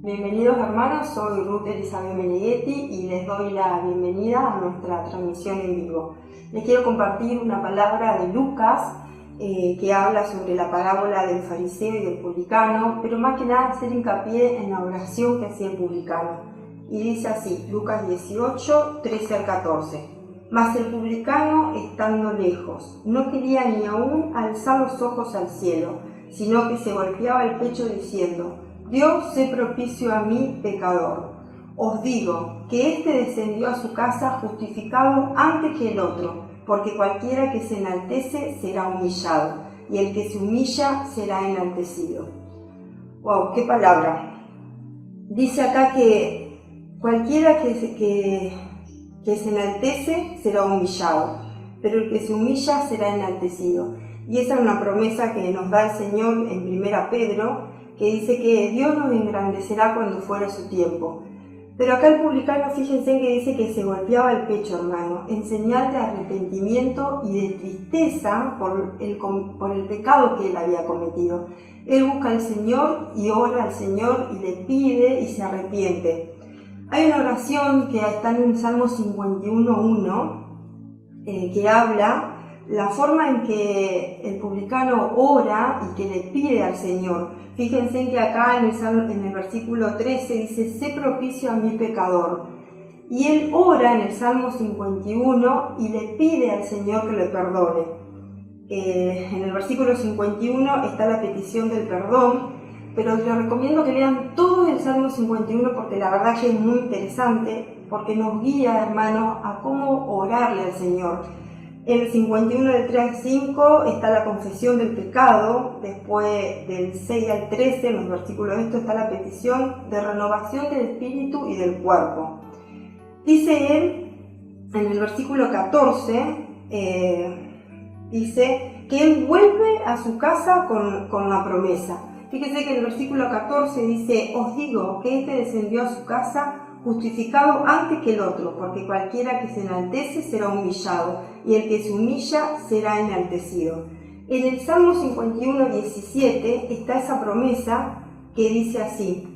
Bienvenidos hermanos, soy Ruth Elizabeth Meneghetti y les doy la bienvenida a nuestra transmisión en vivo. Les quiero compartir una palabra de Lucas que habla sobre la parábola del fariseo y del publicano, pero más que nada hacer hincapié en la oración que hacía el publicano. Y dice así, Lucas 18, 13 al 14. Mas el publicano, estando lejos, no quería ni aún alzar los ojos al cielo, sino que se golpeaba el pecho diciendo: Dios, sé propicio a mí, pecador. Os digo que éste descendió a su casa justificado antes que el otro, porque cualquiera que se enaltece será humillado, y el que se humilla será enaltecido. ¡Wow! ¡Qué palabra! Dice acá que cualquiera que se enaltece será humillado, pero el que se humilla será enaltecido. Y esa es una promesa que nos da el Señor en 1 Pedro, que dice que Dios nos engrandecerá cuando fuere su tiempo. Pero acá el publicano, fíjense que dice que se golpeaba el pecho, hermano, en señal de arrepentimiento y de tristeza por el pecado que él había cometido. Él busca al Señor y ora al Señor y le pide y se arrepiente. Hay una oración que está en el Salmo 51.1 que habla la forma en que el publicano ora y que le pide al Señor. Fíjense que acá en el versículo 13 dice: sé propicio a mi pecador. Y él ora en el Salmo 51 y le pide al Señor que le perdone. En el versículo 51 está la petición del perdón, pero les recomiendo que lean todo el Salmo 51 porque la verdad que es muy interesante, porque nos guía, hermano, a cómo orarle al Señor. En el 51 del 3 al 5 está la confesión del pecado, después del 6 al 13, en los versículos de esto está la petición de renovación del espíritu y del cuerpo. Dice él, en el versículo 14, dice que él vuelve a su casa con la promesa. Fíjense que en el versículo 14 dice: os digo que éste descendió a su casa justificado antes que el otro, porque cualquiera que se enaltece será humillado, y el que se humilla será enaltecido. En el Salmo 51:17 está esa promesa que dice así: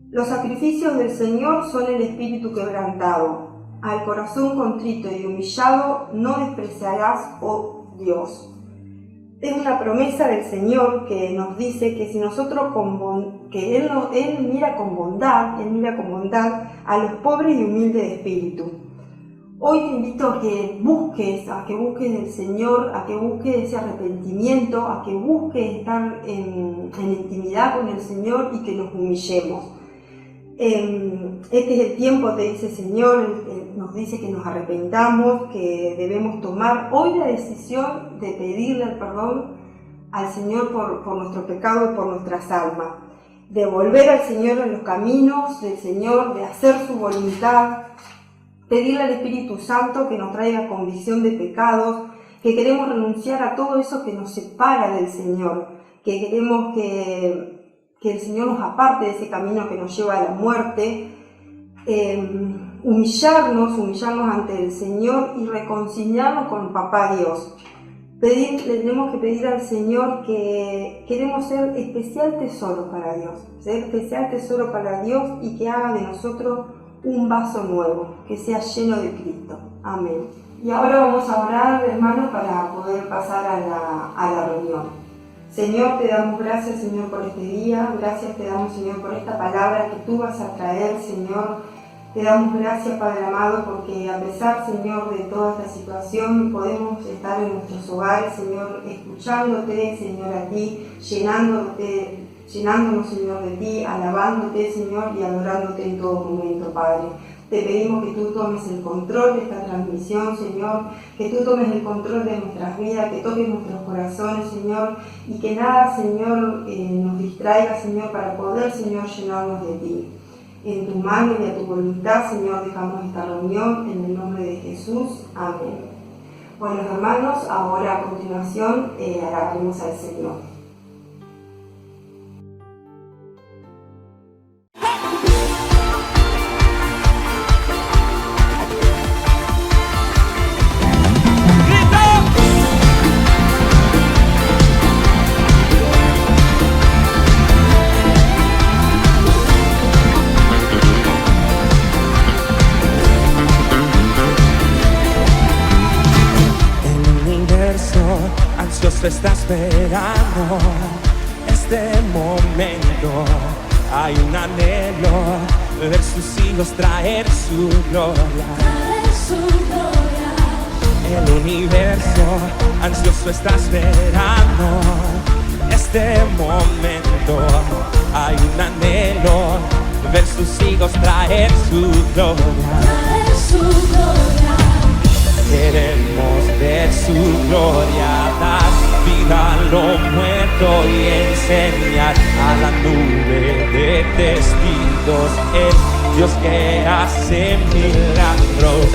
los sacrificios del Señor son el espíritu quebrantado, al corazón contrito y humillado no despreciarás, oh Dios. Es una promesa del Señor que nos dice que si nosotros Él mira con bondad a los pobres y humildes de espíritu. Hoy te invito a que busques del Señor, a que busques ese arrepentimiento, a que busques estar en intimidad con el Señor y que nos humillemos. Este es el tiempo, te dice el Señor, nos dice que nos arrepentamos, que debemos tomar hoy la decisión de pedirle el perdón al Señor por nuestro pecado y por nuestras almas, de volver al Señor en los caminos del Señor, de hacer su voluntad, pedirle al Espíritu Santo que nos traiga convicción de pecados, que queremos renunciar a todo eso que nos separa del Señor, que queremos que el Señor nos aparte de ese camino que nos lleva a la muerte, humillarnos ante el Señor y reconciliarnos con Papá Dios. Le tenemos que pedir al Señor que queremos ser especial tesoro para Dios, y que haga de nosotros un vaso nuevo, que sea lleno de Cristo. Amén. Y ahora vamos a orar, hermanos, para poder pasar a la reunión. Señor, te damos gracias, Señor, por este día. Gracias te damos, Señor, por esta palabra que tú vas a traer, Señor. Te damos gracias, Padre amado, porque a pesar, Señor, de toda esta situación, podemos estar en nuestros hogares, Señor, escuchándote, Señor, a ti, llenándonos, Señor, de ti, alabándote, Señor, y adorándote en todo momento, Padre. Te pedimos que tú tomes el control de esta transmisión, Señor, que tú tomes el control de nuestras vidas, que toques nuestros corazones, Señor, y que nada, Señor, nos distraiga, Señor, para poder, Señor, llenarnos de ti. En tu mano y a tu voluntad, Señor, dejamos esta reunión en el nombre de Jesús. Amén. Bueno, hermanos, ahora a continuación alabaremos al Señor. esperando este momento. Hay un anhelo, ver sus hijos traer su gloria. El universo ansioso está esperando este momento. Hay un anhelo, ver sus hijos traer su gloria. Queremos ver su gloria, dar vida a lo muerto y enseñar a la nube de testigos el Dios que hace milagros.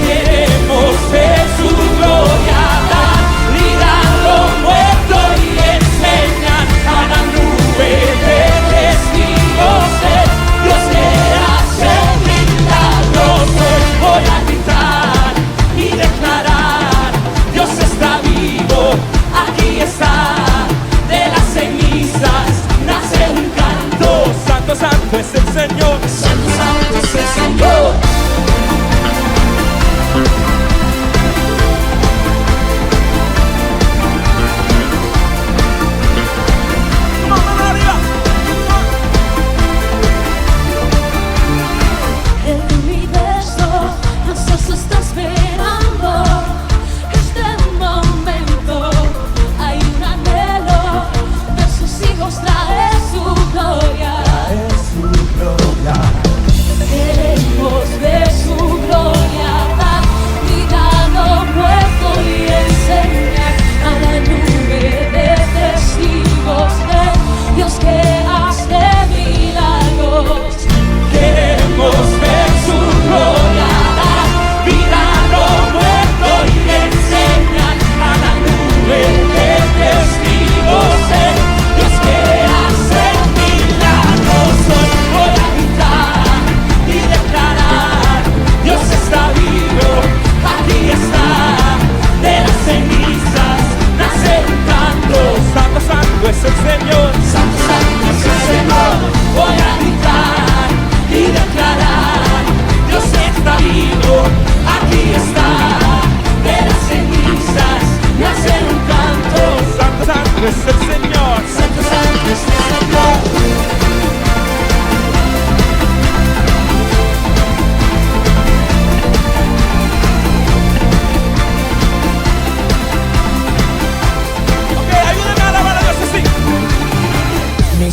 Queremos ver su gloria, dar vida a lo muerto y enseñar a la nube de testigos el Dios que hace milagros. Hoy voy a gritar y declarar: Dios está vivo, aquí está. De las cenizas nace un canto. Santo, santo es el Señor. Santo, santo es el Señor.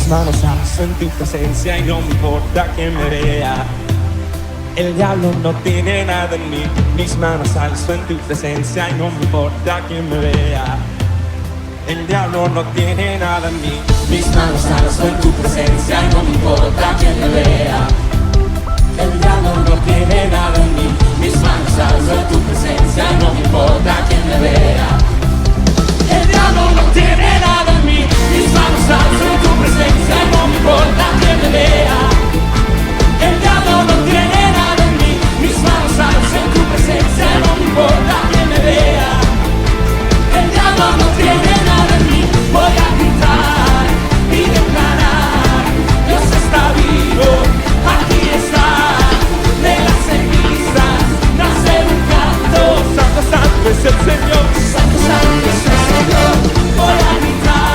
Manos alzo en tu presencia y no me importa quién me vea. El diablo no tiene nada en mí. Mis manos alzo en tu presencia y no me importa quién me vea. El diablo no tiene nada en mí. Mis manos alzo en tu presencia y no me importa quién me vea. El diablo no tiene nada en mí. Mis manos alzo en tu presencia y no me importa quién me vea. El diablo no tiene nada en mí. Mis manos alzo en tu presencia y no me importa quién me vea. El diablo no tiene nada en mí. Mis manos alzo en tu presencia y no me importa quién me vea. El diablo no tiene nada en mí. Voy a gritar y declarar: Dios está vivo, aquí está. De las cenizas nace un canto. Santo, santo es el Señor. Santo, santo es el Señor. Voy a gritar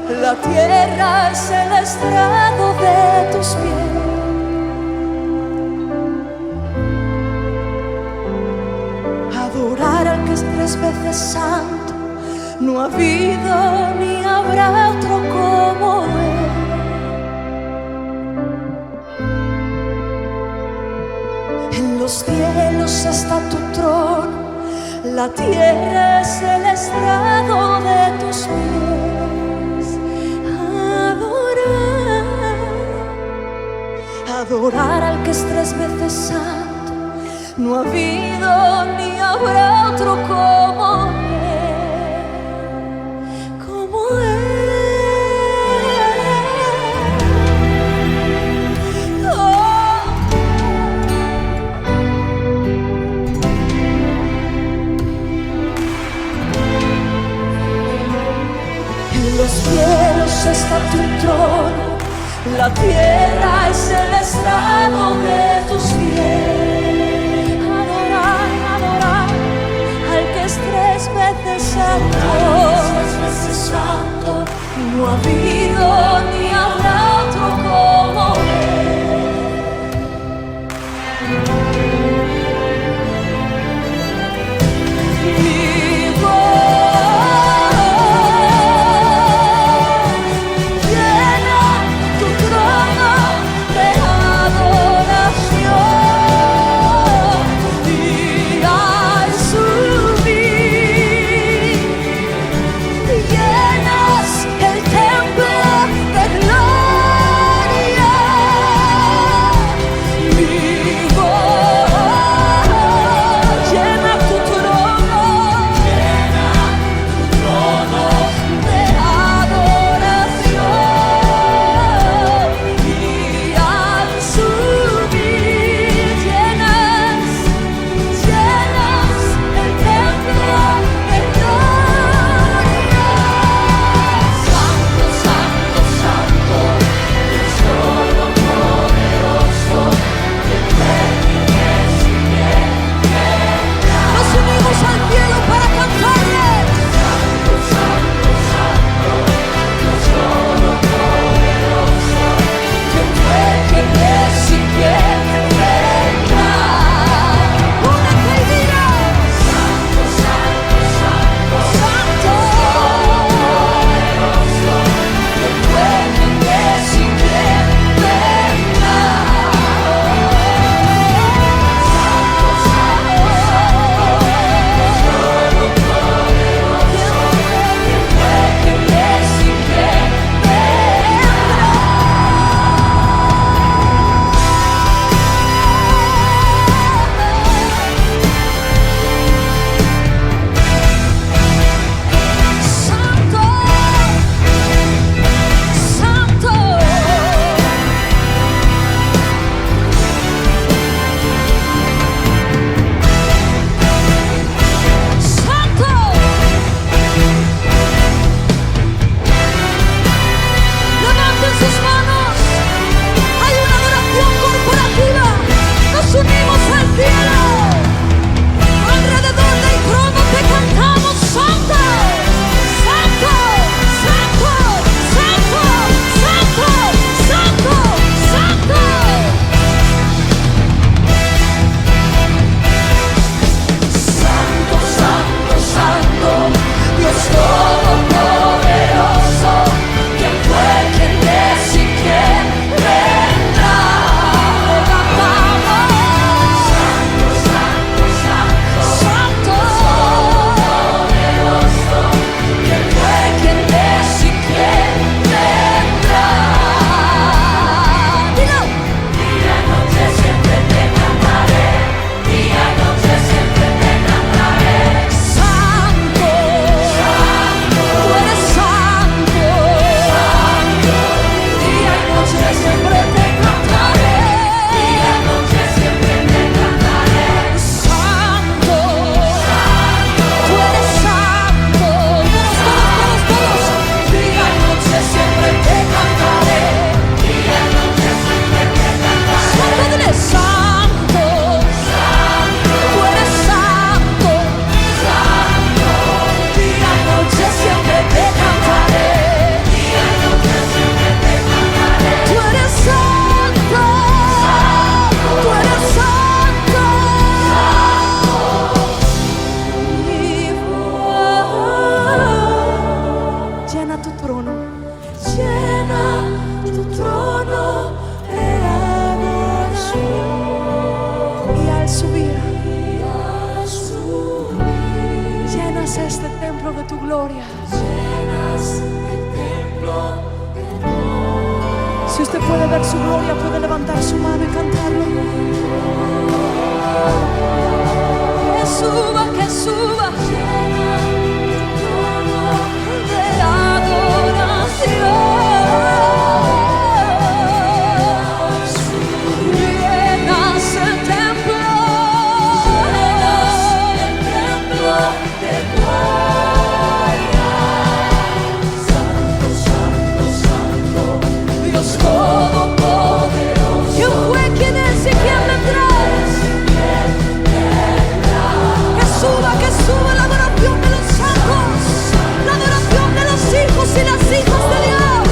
La tierra es el estrado de tus pies. Adorar al que es 3 veces santo, no ha habido ni habrá otro como Él. En los cielos está tu trono, la tierra es el estrado de tus pies. Adorar al que es 3 veces santo, no ha habido ni habrá otro como Él, como Él. En los cielos está tu trono, la tierra es el estrado de tus pies. Adorar, adorar al que es 3 veces santo. No ha habido ni habrá otro como Él. Mi voz llena tu trono de adoración, y al subir llenas el templo llena tu trono de adoración. Y al subir, llenas este templo de tu gloria. Si usted puede ver su gloria, puede levantar su mano y cantarlo. Que suba, que suba. De adoración. Llenas el templo de gloria. Santo, santo, santo, Dios todopoderoso. ¿Quién fue, quién es y quién vendrá? Que suba la adoración de los santos, la adoración de los hijos y las hijas de Dios.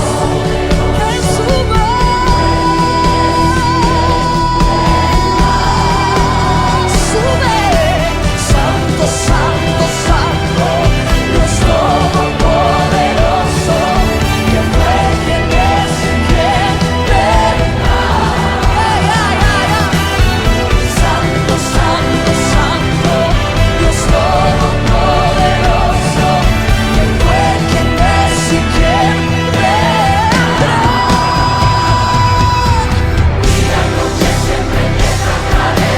Que suba. Sube, santo, santo, santo, Dios todopoderoso. ¿Quién fue, quién es y quién vendrá? Ay, ay, ay, ay. Santo, santo, santo, Dios todopoderoso. ¿Quién fue, quién es y quién vendrá? Día y noche siempre te cantaré,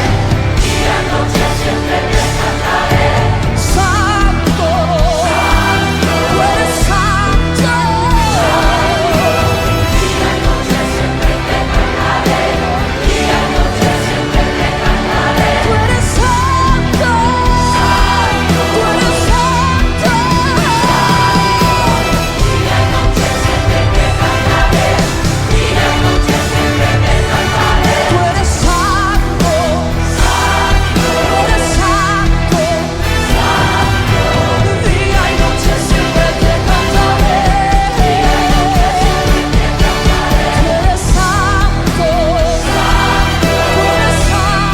día y noche siempre te cantaré. Santo, santo, tú eres santo. Día y noche siempre te cantaré, día y noche siempre te cantaré. Tú eres santo, santo, tú eres santo. Día y noche siempre te cantaré, día y noche siempre te cantaré. Tú eres santo, santo, tú eres santo, santo. Día y noche siempre te cantaré, día y noche siempre te cantaré. Tú eres santo, santo, tú eres santo.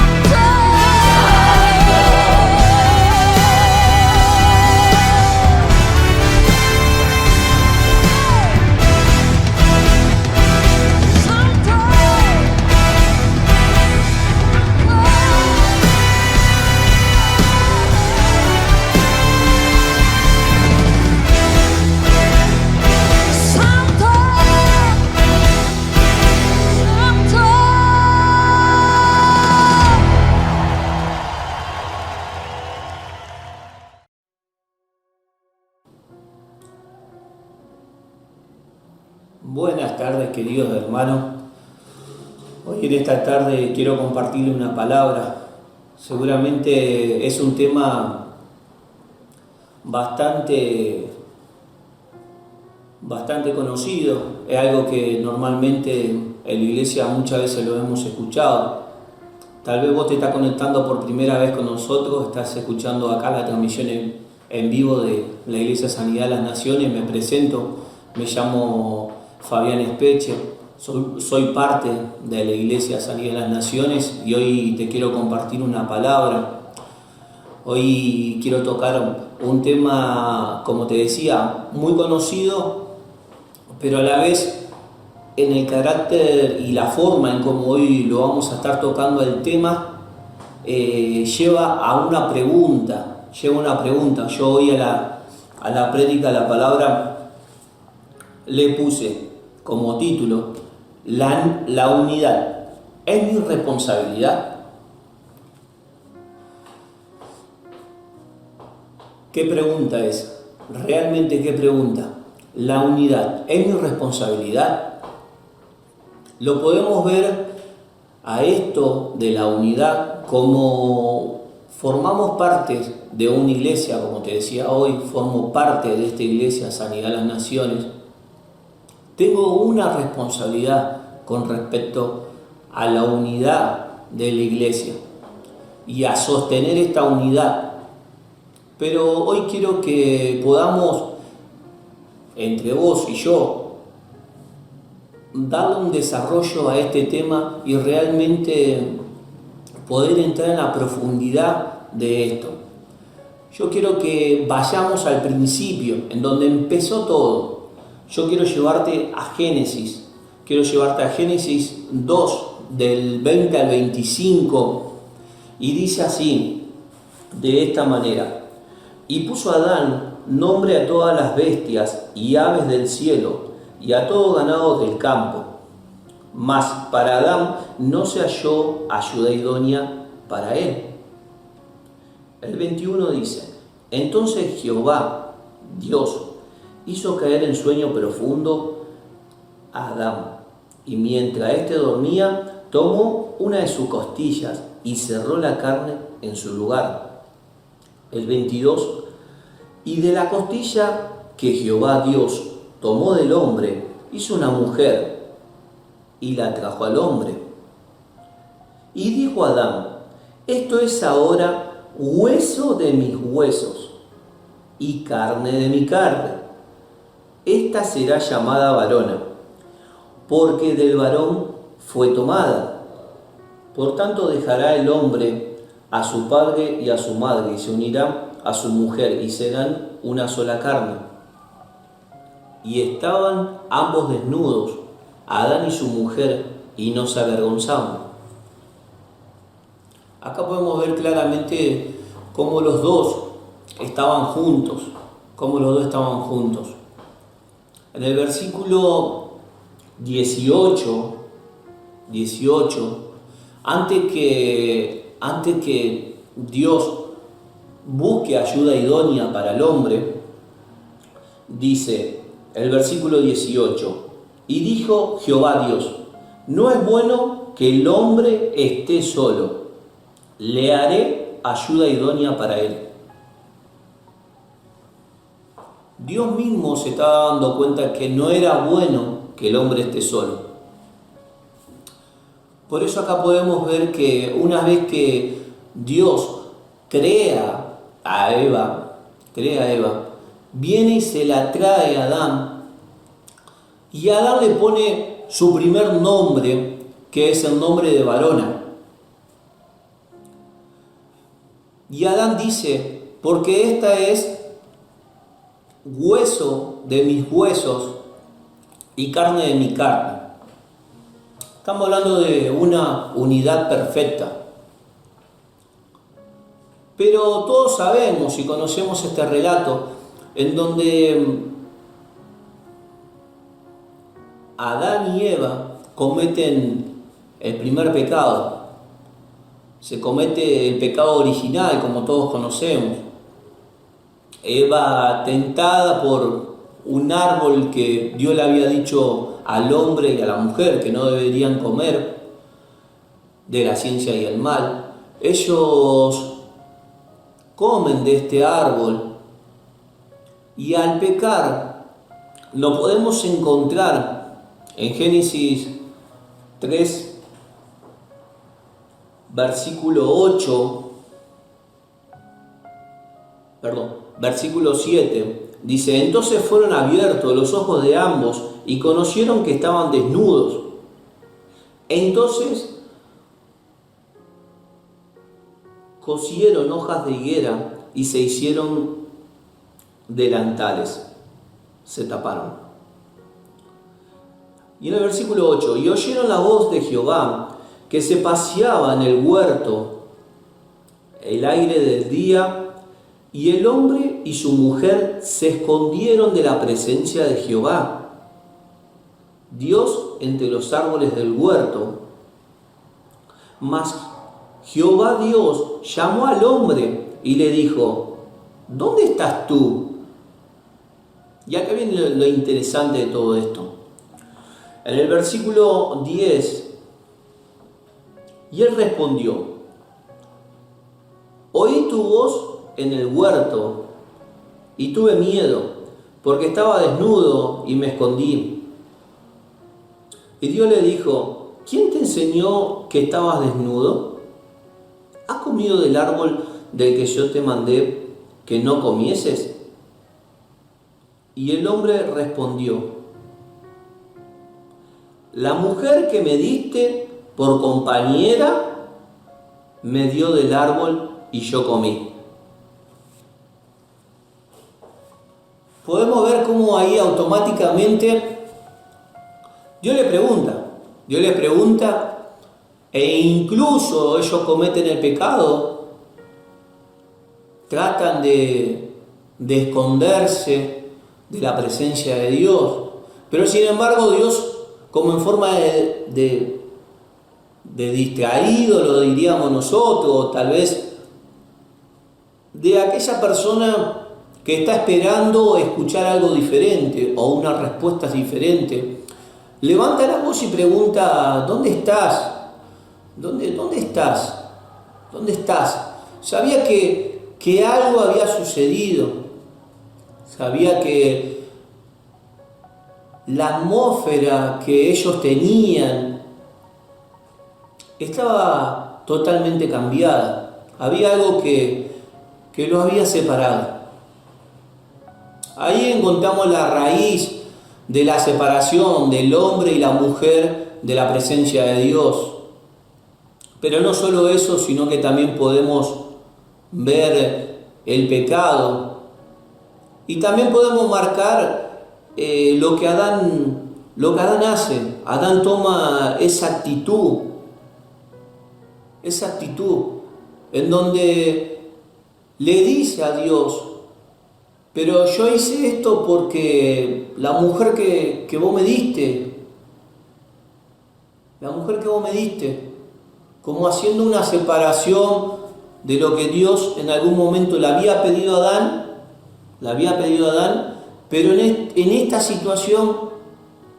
Santo, santo. Buenas tardes, queridos hermanos. Hoy en esta tarde quiero compartirle una palabra. Seguramente es un tema bastante conocido. Es algo que normalmente en la iglesia muchas veces lo hemos escuchado. Tal vez vos te estás conectando por primera vez con nosotros, estás escuchando acá la transmisión en vivo de la Iglesia Sanidad de las Naciones. Me presento, me llamo Fabián Espeche, soy parte de la Iglesia Sanidad de las Naciones y hoy te quiero compartir una palabra. Hoy quiero tocar un tema, como te decía, muy conocido, pero a la vez en el carácter y la forma en cómo hoy lo vamos a estar tocando el tema, lleva a una pregunta. Yo hoy a la prédica, la palabra, le puse como título, la unidad, ¿es mi responsabilidad? ¿Qué pregunta es? ¿Realmente qué pregunta? La unidad, ¿es mi responsabilidad? Lo podemos ver a esto de la unidad como formamos parte de una iglesia, como te decía hoy, formo parte de esta iglesia Sanidad de las Naciones. Tengo una responsabilidad con respecto a la unidad de la iglesia y a sostener esta unidad. Pero hoy quiero que podamos, entre vos y yo, darle un desarrollo a este tema y realmente poder entrar en la profundidad de esto. Yo quiero que vayamos al principio, en donde empezó todo. yo quiero llevarte a Génesis. Quiero llevarte a Génesis 2, del 20 al 25, y dice así, de esta manera: y puso Adán nombre a todas las bestias y aves del cielo y a todo ganado del campo. Mas para Adán no se halló ayuda idónea para él. El 21 dice: entonces Jehová, Dios, hizo caer en sueño profundo a Adán, y mientras éste dormía, tomó una de sus costillas y cerró la carne en su lugar. El 22: y de la costilla que Jehová Dios tomó del hombre, hizo una mujer y la trajo al hombre. Y dijo Adán: esto es ahora hueso de mis huesos y carne de mi carne. Esta será llamada varona, porque del varón fue tomada. Por tanto dejará el hombre a su padre y a su madre, y se unirá a su mujer, y serán una sola carne. Y estaban ambos desnudos, Adán y su mujer, y no se avergonzaban. Acá podemos ver claramente cómo los dos estaban juntos, En el versículo 18, antes que Dios busque ayuda idónea para el hombre, dice el versículo 18: y dijo Jehová Dios: no es bueno que el hombre esté solo, le haré ayuda idónea para él. Dios mismo se estaba dando cuenta que no era bueno que el hombre esté solo. Por eso acá podemos ver que una vez que Dios crea a Eva, viene y se la trae a Adán, y Adán le pone su primer nombre, que es el nombre de varona. Y Adán dice: porque esta es hueso de mis huesos y carne de mi carne. Estamos hablando de una unidad perfecta. Pero todos sabemos y conocemos este relato en donde Adán y Eva cometen el primer pecado. Se comete el pecado original, como todos conocemos. Eva, tentada por un árbol que Dios le había dicho al hombre y a la mujer que no deberían comer, de la ciencia y el mal, ellos comen de este árbol, y al pecar lo podemos encontrar en Génesis 3, versículo 7, dice: entonces fueron abiertos los ojos de ambos y conocieron que estaban desnudos. Entonces cosieron hojas de higuera y se hicieron delantales, se taparon. Y en el versículo 8: y oyeron la voz de Jehová que se paseaba en el huerto el aire del día, y el hombre y su mujer se escondieron de la presencia de Jehová, Dios, entre los árboles del huerto. Mas Jehová Dios llamó al hombre y le dijo: ¿dónde estás tú? Y acá viene lo interesante de todo esto. En el versículo 10, y él respondió: oí tu voz en el huerto y tuve miedo, porque estaba desnudo y me escondí. Y Dios le dijo: ¿quién te enseñó que estabas desnudo? ¿Has comido del árbol del que yo te mandé que no comieses? Y el hombre respondió: la mujer que me diste por compañera me dio del árbol y yo comí. podemos ver cómo ahí automáticamente Dios le pregunta, e incluso ellos cometen el pecado, tratan de esconderse de la presencia de Dios, pero sin embargo Dios, como en forma de distraído, lo diríamos nosotros, tal vez de aquella persona que está esperando escuchar algo diferente o una respuesta diferente, levanta la voz y pregunta: ¿dónde estás? ¿Dónde estás? ¿Dónde estás? Sabía que algo había sucedido, sabía que la atmósfera que ellos tenían estaba totalmente cambiada, había algo que los había separado. Ahí encontramos la raíz de la separación del hombre y la mujer de la presencia de Dios. Pero no solo eso, sino que también podemos ver el pecado y también podemos marcar lo que Adán hace. Adán toma esa actitud en donde le dice a Dios: pero yo hice esto porque la mujer que vos me diste, como haciendo una separación de lo que Dios en algún momento le había pedido a Adán, pero en esta situación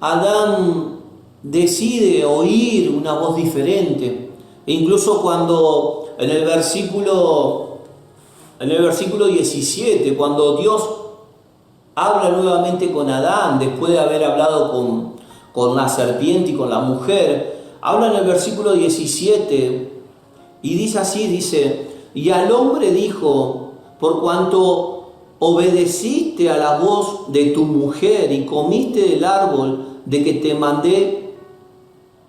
Adán decide oír una voz diferente. E incluso cuando en el versículo 17, cuando Dios habla nuevamente con Adán, después de haber hablado con la serpiente y con la mujer, habla en el versículo 17 y dice así, y al hombre dijo: por cuanto obedeciste a la voz de tu mujer y comiste del árbol de que te mandé,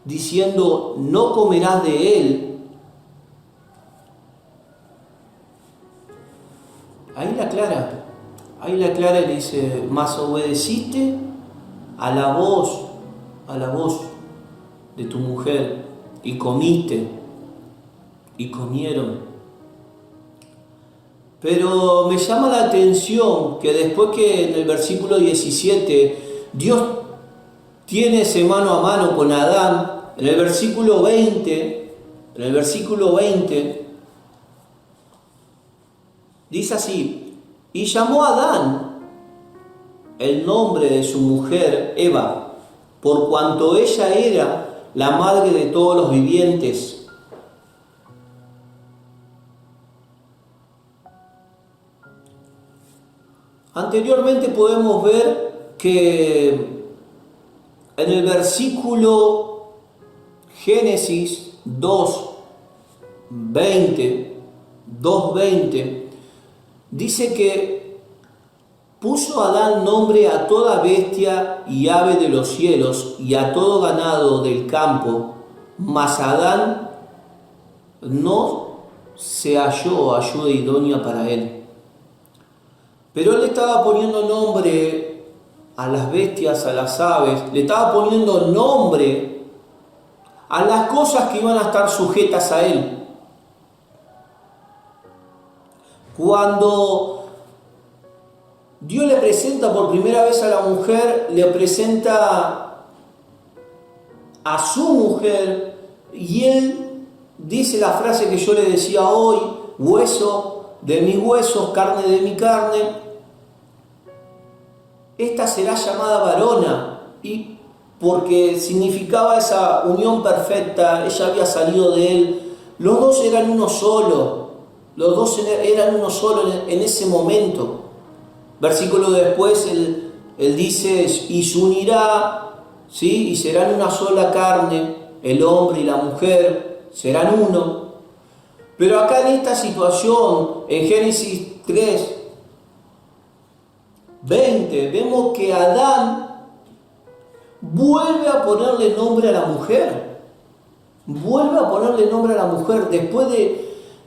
diciendo: no comerás de él. Ahí la clara y dice: mas obedeciste a la voz de tu mujer y comiste y comieron. Pero me llama la atención que después que en el versículo 17 Dios tiene ese mano a mano con Adán, en el versículo 20 dice así: y llamó a Adán el nombre de su mujer Eva, por cuanto ella era la madre de todos los vivientes. Anteriormente podemos ver que en el versículo Génesis 2:20 dice que puso Adán nombre a toda bestia y ave de los cielos y a todo ganado del campo, mas Adán no se halló ayuda idónea para él. Pero él le estaba poniendo nombre a las bestias, a las aves, le estaba poniendo nombre a las cosas que iban a estar sujetas a él. Cuando Dios le presenta por primera vez a la mujer, le presenta a su mujer y él dice la frase que yo le decía hoy: hueso de mis huesos, carne de mi carne. Esta será llamada varona, y porque significaba esa unión perfecta, ella había salido de él, los dos eran uno solo, en ese momento. Versículo después él dice: y se unirá, ¿sí? Y serán una sola carne, el hombre y la mujer serán uno. Pero acá en esta situación, en Génesis 3:20, vemos que Adán vuelve a ponerle nombre a la mujer. Después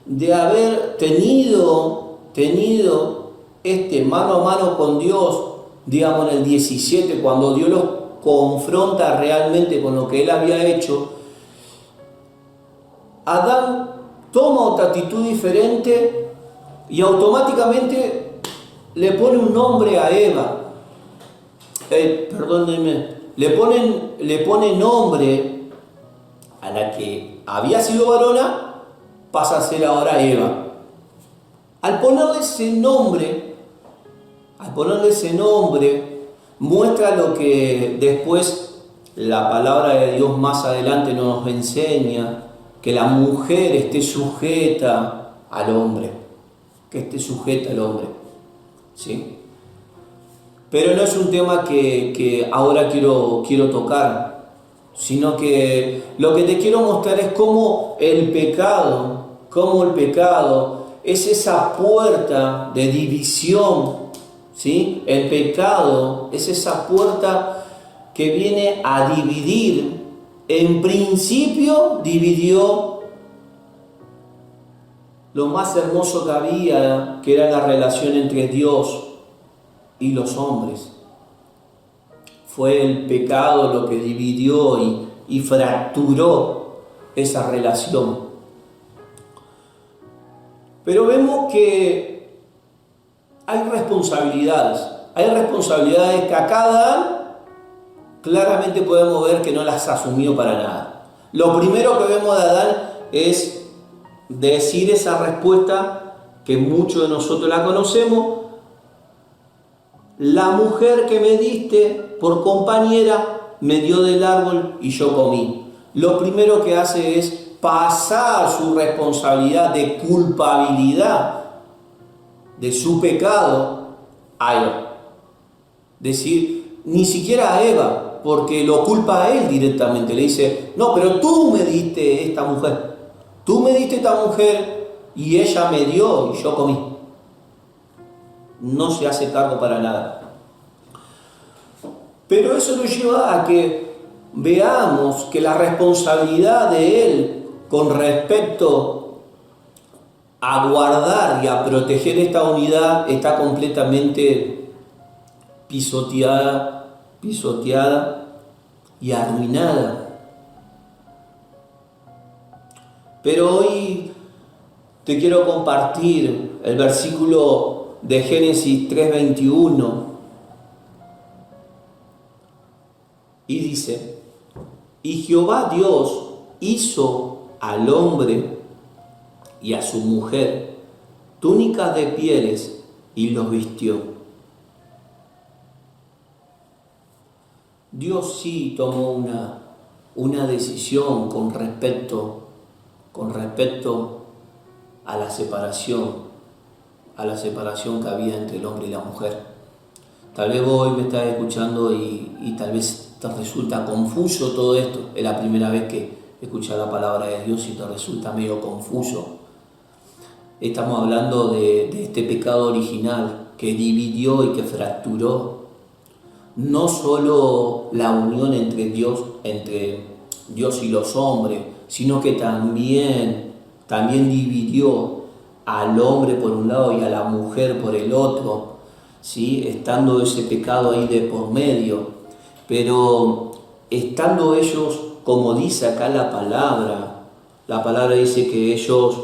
de haber tenido este mano a mano con Dios, digamos en el 17, cuando Dios los confronta realmente con lo que él había hecho, Adán toma otra actitud diferente y automáticamente le pone un nombre a Eva. Le pone nombre a la que había sido varona, pasa a ser ahora Eva. Al ponerle ese nombre, muestra lo que después la palabra de Dios más adelante nos enseña, que la mujer esté sujeta al hombre, ¿sí? Pero no es un tema que ahora quiero tocar, sino que lo que te quiero mostrar es cómo el pecado es esa puerta de división, ¿sí? El pecado es esa puerta que viene a dividir. En principio dividió lo más hermoso que había, que era la relación entre Dios y los hombres. Fue el pecado lo que dividió y fracturó esa relación. Pero vemos que hay responsabilidades que a cada claramente podemos ver que no las asumió para nada. Lo primero que vemos de Adán es decir esa respuesta que muchos de nosotros la conocemos: la mujer que me diste por compañera me dio del árbol y yo comí. Lo primero que hace es pasar su responsabilidad de culpabilidad de su pecado a Eva. Decir, ni siquiera a Eva, porque lo culpa a él directamente. Le dice, no, pero tú me diste esta mujer. Tú me diste esta mujer y ella me dio y yo comí. No se hace cargo para nada. Pero eso nos lleva a que veamos que la responsabilidad de él con respecto a guardar y a proteger esta unidad está completamente pisoteada y arruinada. Pero hoy te quiero compartir el versículo de Génesis 3:21 y dice: y Jehová Dios hizo al hombre y a su mujer túnicas de pieles y los vistió. Dios sí tomó una decisión con respecto a la separación que había entre el hombre y la mujer. Tal vez vos hoy me estás escuchando y tal vez te resulta confuso todo esto. Es la primera vez que escuchas la palabra de Dios y te resulta medio confuso. Estamos hablando de este pecado original que dividió y que fracturó no solo la unión entre Dios y los hombres, sino que también dividió al hombre por un lado y a la mujer por el otro, ¿sí? Estando ese pecado ahí de por medio, pero estando ellos, como dice acá la palabra dice que ellos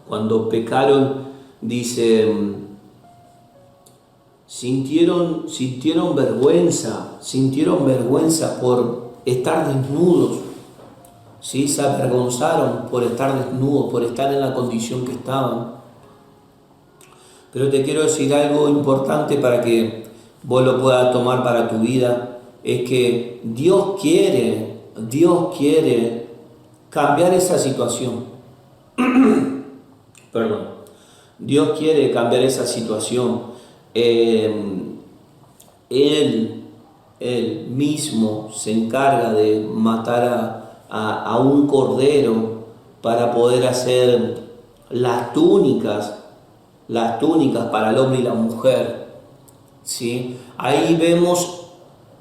cuando pecaron, dice, sintieron vergüenza por estar desnudos, ¿sí? Se avergonzaron por estar desnudos, por estar en la condición que estaban. Pero te quiero decir algo importante para que vos lo puedas tomar para tu vida, es que Dios quiere cambiar esa situación. Perdón. Dios quiere cambiar esa situación. Él mismo se encarga de matar a un cordero para poder hacer las túnicas para el hombre y la mujer, ¿sí? Ahí vemos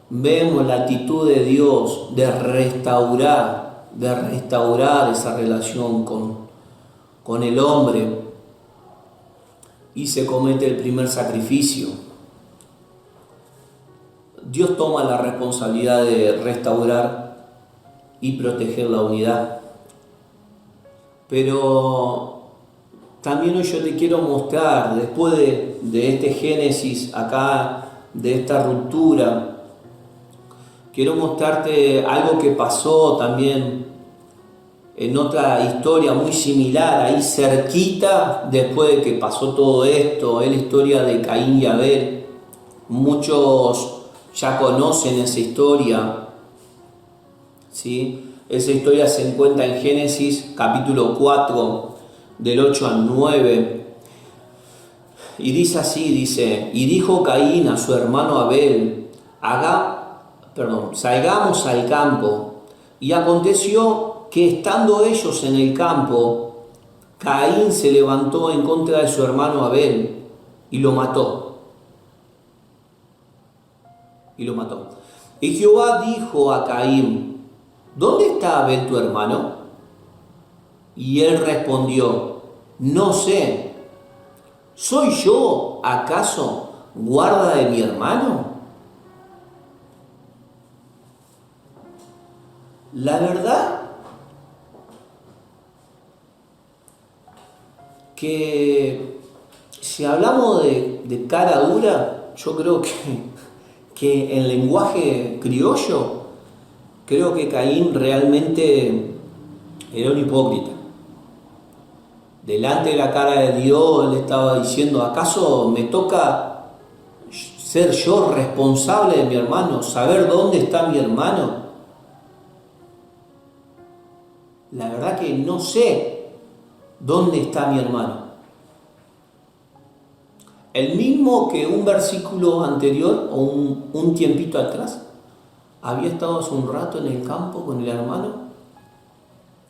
la actitud de Dios de restaurar esa relación con el hombre, y se comete el primer sacrificio. Dios toma la responsabilidad de restaurar y proteger la unidad. Pero también hoy yo te quiero mostrar, después de este Génesis acá, de esta ruptura, quiero mostrarte algo que pasó también en otra historia muy similar, ahí cerquita, después de que pasó todo esto, es la historia de Caín y Abel. Muchos ya conocen esa historia, ¿sí? Esa historia se encuentra en Génesis capítulo 4, del 8 al 9. Y dice así, y dijo Caín a su hermano Abel, salgamos al campo. Y aconteció que estando ellos en el campo, Caín se levantó en contra de su hermano Abel y lo mató. Y Jehová dijo a Caín, ¿dónde está Abel tu hermano? Y él respondió, no sé, ¿soy yo acaso guarda de mi hermano? La verdad que si hablamos de cara dura, yo creo que en lenguaje criollo, creo que Caín realmente era un hipócrita. Delante de la cara de Dios, él estaba diciendo, ¿acaso me toca ser yo responsable de mi hermano? ¿Saber dónde está mi hermano? La verdad que no sé dónde está mi hermano. El mismo que un versículo anterior o un tiempito atrás había estado hace un rato en el campo con el hermano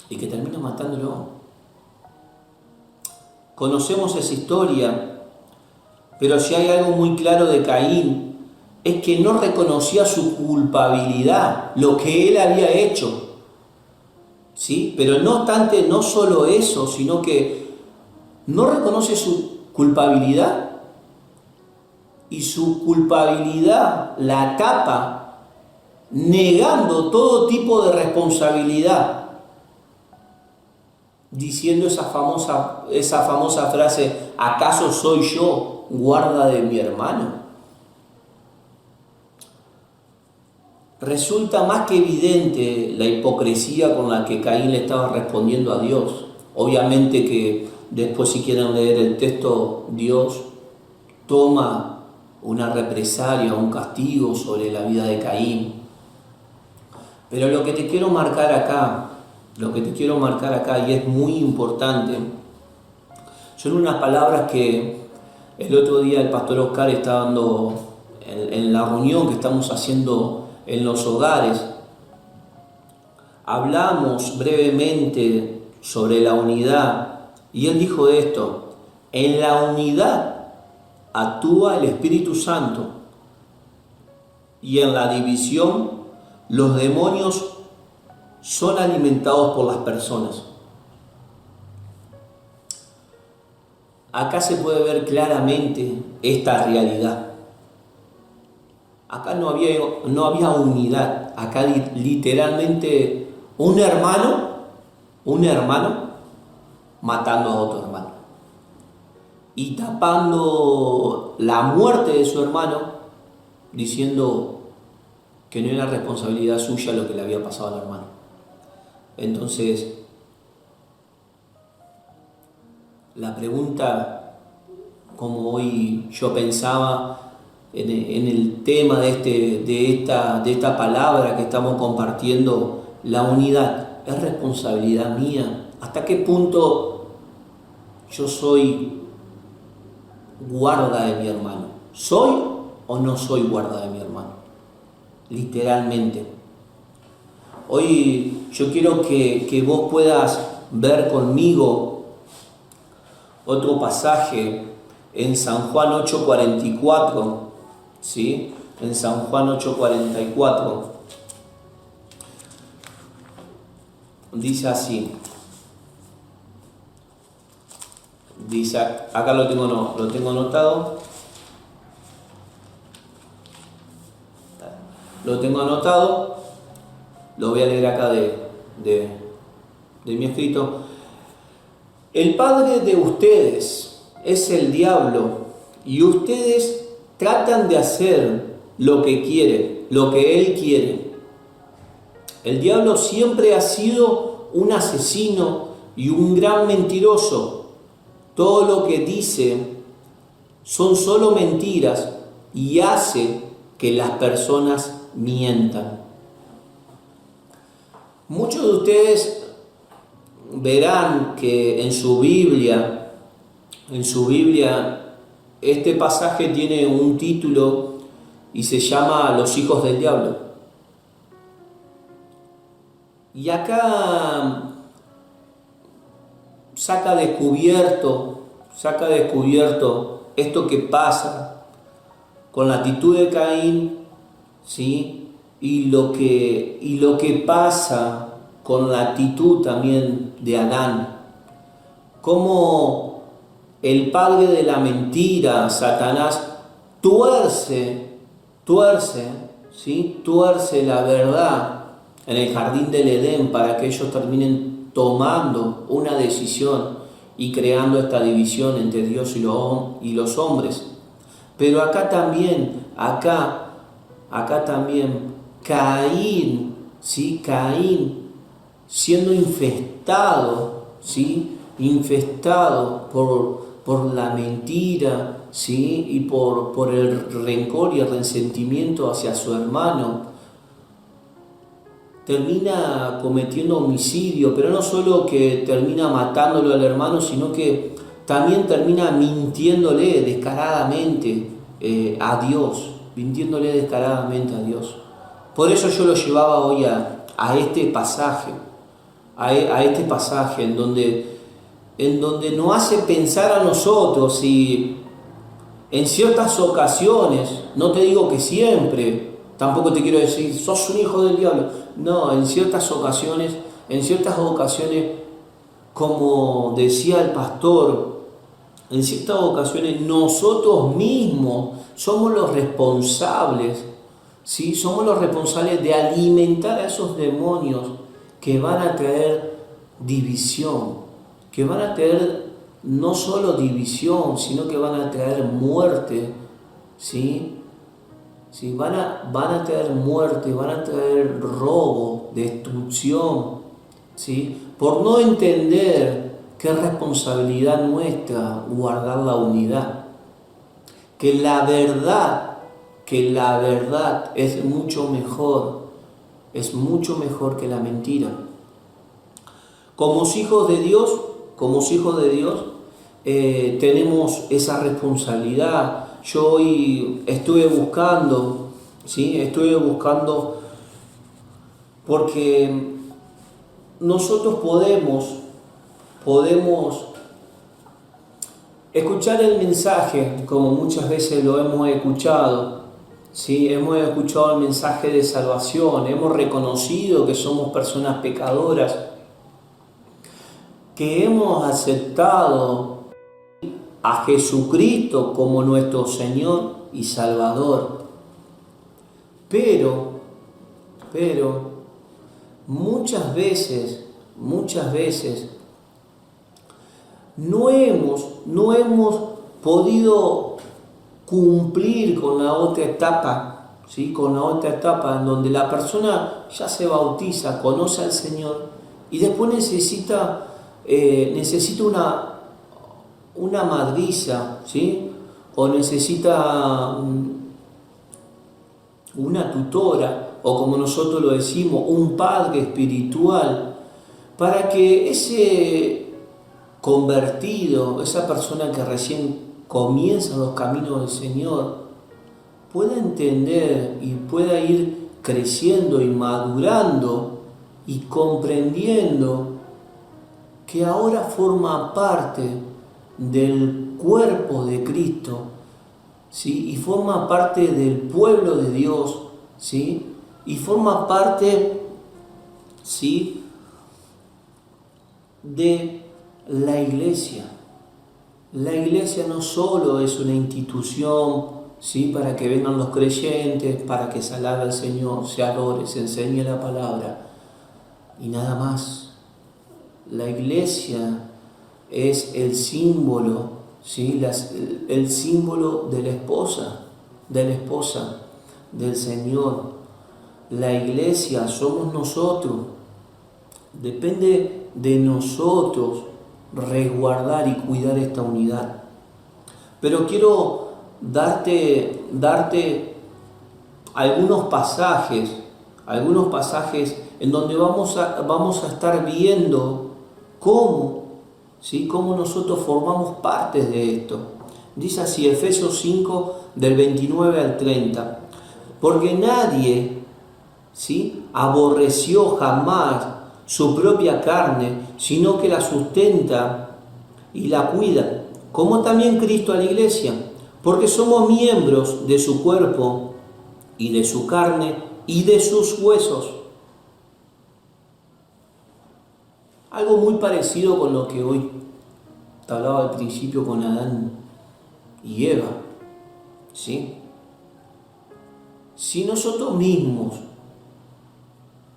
y que termina matándolo. Conocemos esa historia, pero si hay algo muy claro de Caín es que no reconocía su culpabilidad, lo que él había hecho. ¿Sí? Pero no obstante, no solo eso, sino que no reconoce su culpabilidad y su culpabilidad la tapa negando todo tipo de responsabilidad, diciendo esa famosa frase, ¿acaso soy yo guarda de mi hermano? Resulta más que evidente la hipocresía con la que Caín le estaba respondiendo a Dios. Obviamente que después, si quieren leer el texto, Dios toma una represalia, un castigo sobre la vida de Caín. Pero lo que te quiero marcar acá, y es muy importante, son unas palabras que el otro día el pastor Oscar estaba dando en la reunión que estamos haciendo en los hogares. Hablamos brevemente sobre la unidad y él dijo esto: en la unidad actúa el Espíritu Santo y en la división los demonios son alimentados por las personas. Acá se puede ver claramente esta realidad. Acá no había unidad. Acá literalmente un hermano matando a otro hermano y tapando la muerte de su hermano, diciendo que no era responsabilidad suya lo que le había pasado al hermano. Entonces, la pregunta, como hoy yo pensaba en el tema de esta palabra que estamos compartiendo, la unidad, ¿es responsabilidad mía? ¿Hasta qué punto yo soy guarda de mi hermano? ¿Soy o no soy guarda de mi hermano? Literalmente. Hoy yo quiero que vos puedas ver conmigo otro pasaje en San Juan 8:44, ¿sí? En San Juan 8:44 dice así. Dice, acá lo tengo anotado. lo tengo anotado, lo voy a leer acá de mi escrito. El padre de ustedes es el diablo y ustedes tratan de hacer lo que quiere, lo que él quiere. El diablo siempre ha sido un asesino y un gran mentiroso. Todo lo que dice son solo mentiras y hace que las personas mientan. Muchos de ustedes verán que en su Biblia, este pasaje tiene un título y se llama Los hijos del diablo. Y acá saca descubierto esto que pasa con la actitud de Caín, ¿sí? Y lo que pasa con la actitud también de Adán. Cómo el padre de la mentira, Satanás, tuerce la verdad en el jardín del Edén para que ellos terminen tomando una decisión y creando esta división entre Dios y los hombres. Pero acá también, Caín, ¿sí? Caín siendo infestado, ¿sí? Infestado por la mentira, ¿sí? Y por el rencor y el resentimiento hacia su hermano, termina cometiendo homicidio, pero no solo que termina matándolo al hermano, sino que también termina mintiéndole descaradamente a Dios, Por eso yo lo llevaba hoy a este pasaje, en donde nos hace pensar a nosotros y en ciertas ocasiones, no te digo que siempre, tampoco te quiero decir, sos un hijo del diablo. No, en ciertas ocasiones, como decía el pastor, en ciertas ocasiones nosotros mismos somos los responsables, ¿sí? Somos los responsables de alimentar a esos demonios que van a traer división, que van a traer no solo división, sino que van a traer muerte, ¿sí? Sí, van a traer muerte, van a traer robo, destrucción, ¿sí? Por no entender que es responsabilidad nuestra guardar la unidad. Que la verdad es mucho mejor que la mentira. Como hijos de Dios, tenemos esa responsabilidad. Yo hoy estuve buscando porque nosotros podemos escuchar el mensaje como muchas veces lo hemos escuchado, ¿sí? Hemos escuchado el mensaje de salvación, hemos reconocido que somos personas pecadoras, que hemos aceptado a Jesucristo como nuestro Señor y Salvador. Pero muchas veces no hemos podido cumplir con la otra etapa, ¿sí? Con la otra etapa en donde la persona ya se bautiza, conoce al Señor y después necesita una madriza, ¿sí? O necesita una tutora, o como nosotros lo decimos, un padre espiritual, para que ese convertido, esa persona que recién comienza los caminos del Señor, pueda entender y pueda ir creciendo y madurando y comprendiendo que ahora forma parte del cuerpo de Cristo, ¿sí? Y forma parte del pueblo de Dios, ¿sí? Y forma parte, ¿sí?, de la iglesia. La iglesia no solo es una institución, ¿sí? Para que vengan los creyentes, para que se alabe al Señor, se adore, se enseñe la palabra y nada más. La iglesia es el símbolo, ¿sí? El símbolo de la esposa del Señor. La iglesia somos nosotros. Depende de nosotros resguardar y cuidar esta unidad. Pero quiero darte algunos pasajes en donde vamos a estar viendo cómo, ¿sí? Cómo nosotros formamos parte de esto. Dice así, Efesios 5, del 29 al 30. Porque nadie, ¿sí? aborreció jamás su propia carne, sino que la sustenta y la cuida, como también Cristo a la iglesia, porque somos miembros de su cuerpo y de su carne y de sus huesos. Algo muy parecido con lo que hoy te hablaba al principio con Adán y Eva, ¿sí? Si nosotros mismos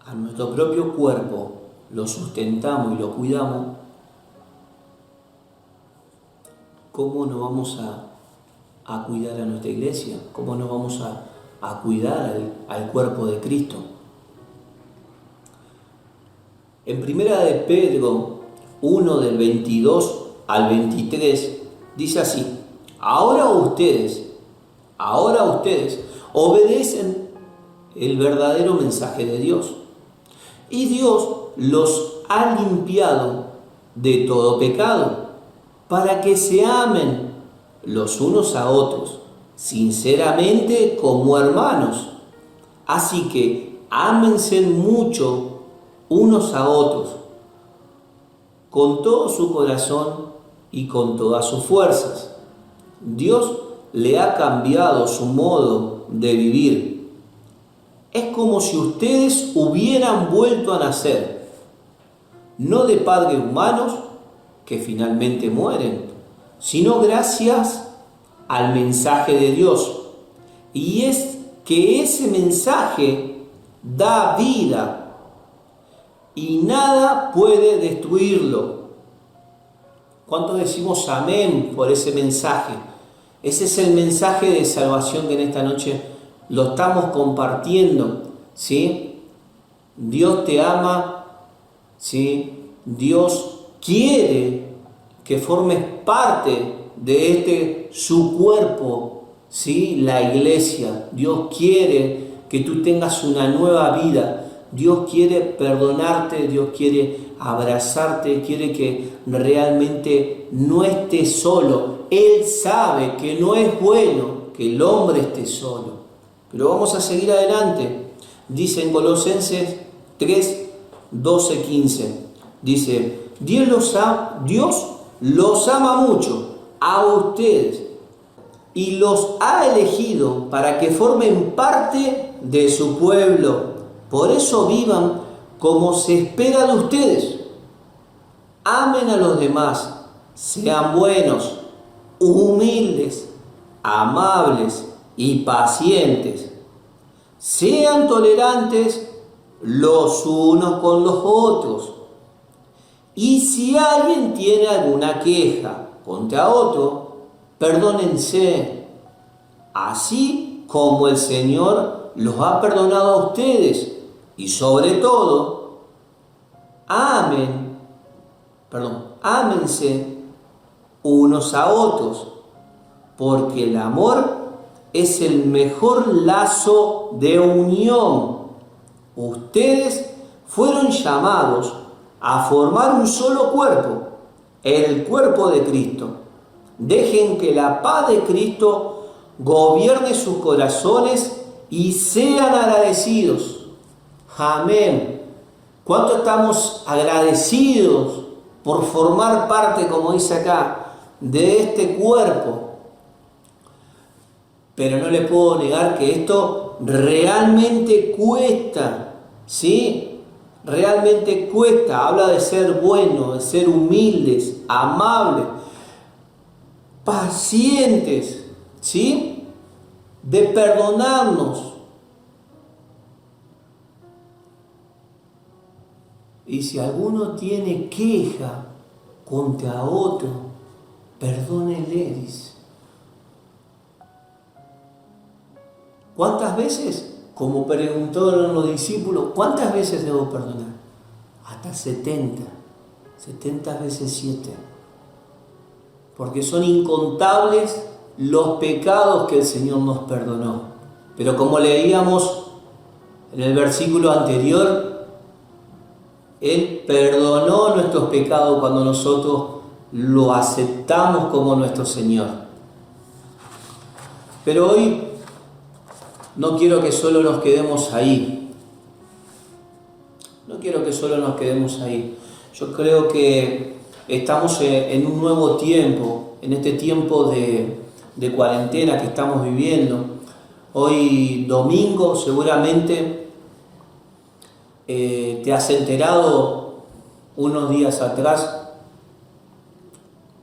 a nuestro propio cuerpo lo sustentamos y lo cuidamos, ¿cómo no vamos a cuidar a nuestra iglesia? ¿Cómo no vamos a cuidar al cuerpo de Cristo? En primera de Pedro 1, del 22 al 23, dice así: Ahora ustedes obedecen el verdadero mensaje de Dios, y Dios los ha limpiado de todo pecado, para que se amen los unos a otros, sinceramente como hermanos. Así que ámense mucho unos a otros, con todo su corazón y con todas sus fuerzas. Dios le ha cambiado su modo de vivir. Es como si ustedes hubieran vuelto a nacer, no de padres humanos que finalmente mueren, sino gracias al mensaje de Dios. Y es que ese mensaje da vida y nada puede destruirlo. ¿Cuántos decimos amén por ese mensaje? Ese es el mensaje de salvación que en esta noche lo estamos compartiendo, ¿sí? Dios te ama, ¿sí? Dios quiere que formes parte de su cuerpo, ¿sí? La iglesia. Dios quiere que tú tengas una nueva vida. Dios quiere perdonarte, Dios quiere abrazarte, quiere que realmente no estés solo. Él sabe que no es bueno que el hombre esté solo. Pero vamos a seguir adelante. Dice en Colosenses 3, 12, 15. Dice, Dios los ama mucho a ustedes y los ha elegido para que formen parte de su pueblo. Por eso vivan como se espera de ustedes. Amen a los demás, sean buenos, humildes, amables y pacientes. Sean tolerantes los unos con los otros. Y si alguien tiene alguna queja contra otro, perdónense, así como el Señor los ha perdonado a ustedes. Y sobre todo, ámense unos a otros, porque el amor es el mejor lazo de unión. Ustedes fueron llamados a formar un solo cuerpo, el cuerpo de Cristo. Dejen que la paz de Cristo gobierne sus corazones y sean agradecidos. Amén. ¿Cuánto estamos agradecidos por formar parte, como dice acá, de este cuerpo? Pero no le puedo negar que esto realmente cuesta, ¿sí? Realmente cuesta. Habla de ser buenos, de ser humildes, amables, pacientes, ¿sí? de perdonarnos. Y si alguno tiene queja contra otro, perdónele, dice. ¿Cuántas veces? Como preguntaron los discípulos, ¿cuántas veces debo perdonar? Hasta 70 veces 7. Porque son incontables los pecados que el Señor nos perdonó. Pero como leíamos en el versículo anterior, Él perdonó nuestros pecados cuando nosotros lo aceptamos como nuestro Señor. Pero hoy no quiero que solo nos quedemos ahí. No quiero que solo nos quedemos ahí. Yo creo que estamos en un nuevo tiempo, en este tiempo de cuarentena que estamos viviendo. Hoy domingo seguramente te has enterado, unos días atrás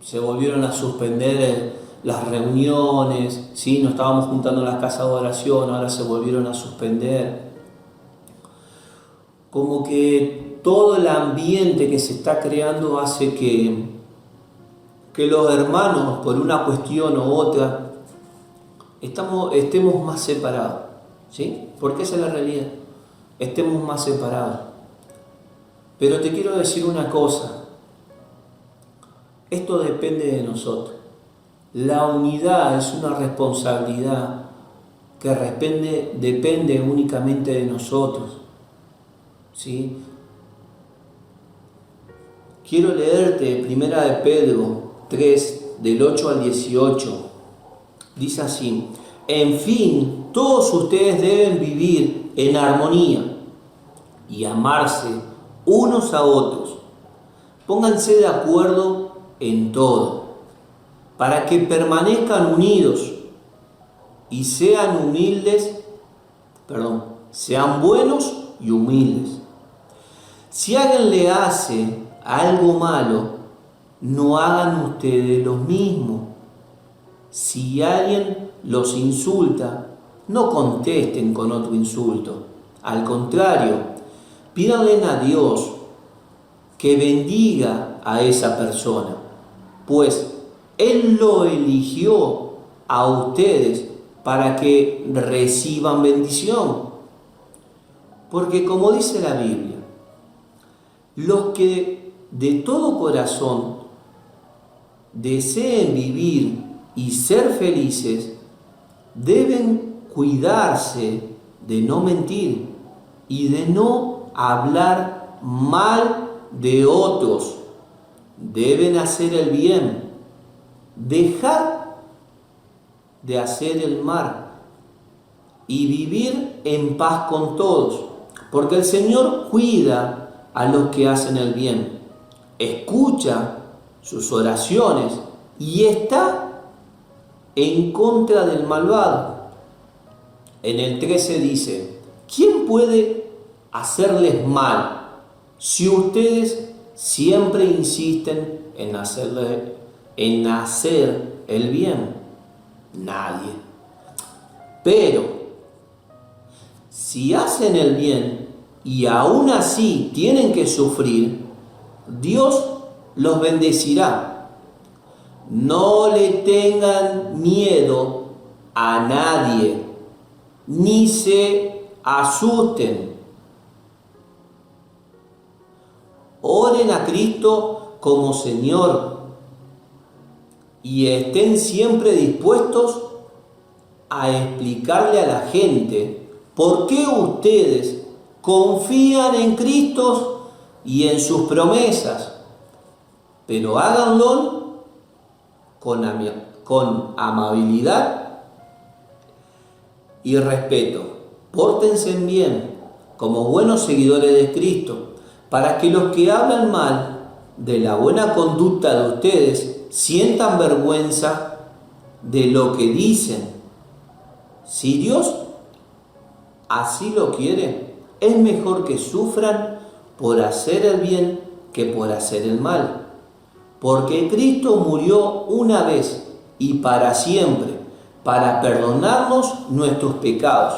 se volvieron a suspender las reuniones, ¿sí? Nos estábamos juntando en las casas de oración, ahora se volvieron a suspender. Como que todo el ambiente que se está creando hace que los hermanos, por una cuestión u otra, estemos más separados, ¿sí? Porque esa es la realidad, estemos más separados. Pero te quiero decir una cosa, esto depende de nosotros. La unidad es una responsabilidad que depende únicamente de nosotros, ¿sí? Quiero leerte 1 de Pedro 3, del 8 al 18. Dice así: en fin, todos ustedes deben vivir en armonía y amarse unos a otros. Pónganse de acuerdo en todo, para que permanezcan unidos y sean buenos y humildes. Si alguien le hace algo malo, no hagan ustedes lo mismo. Si alguien los insulta, no contesten con otro insulto. Al contrario, pídanle a Dios que bendiga a esa persona, pues Él lo eligió a ustedes para que reciban bendición. Porque como dice la Biblia, los que de todo corazón deseen vivir y ser felices deben cuidarse de no mentir y de no hablar mal de otros. Deben hacer el bien, dejar de hacer el mal y vivir en paz con todos, porque el Señor cuida a los que hacen el bien, escucha sus oraciones y está en contra del malvado. En el 13 dice: ¿quién puede hacerles mal si ustedes siempre insisten en hacer el bien? Nadie. Pero si hacen el bien y aún así tienen que sufrir, Dios los bendecirá. No le tengan miedo a nadie, ni se asusten. Oren a Cristo como Señor y estén siempre dispuestos a explicarle a la gente por qué ustedes confían en Cristo y en sus promesas, pero háganlo con amabilidad y respeto. Pórtense bien como buenos seguidores de Cristo, para que los que hablan mal de la buena conducta de ustedes sientan vergüenza de lo que dicen. Si Dios así lo quiere, es mejor que sufran por hacer el bien que por hacer el mal. Porque Cristo murió una vez y para siempre para perdonarnos nuestros pecados.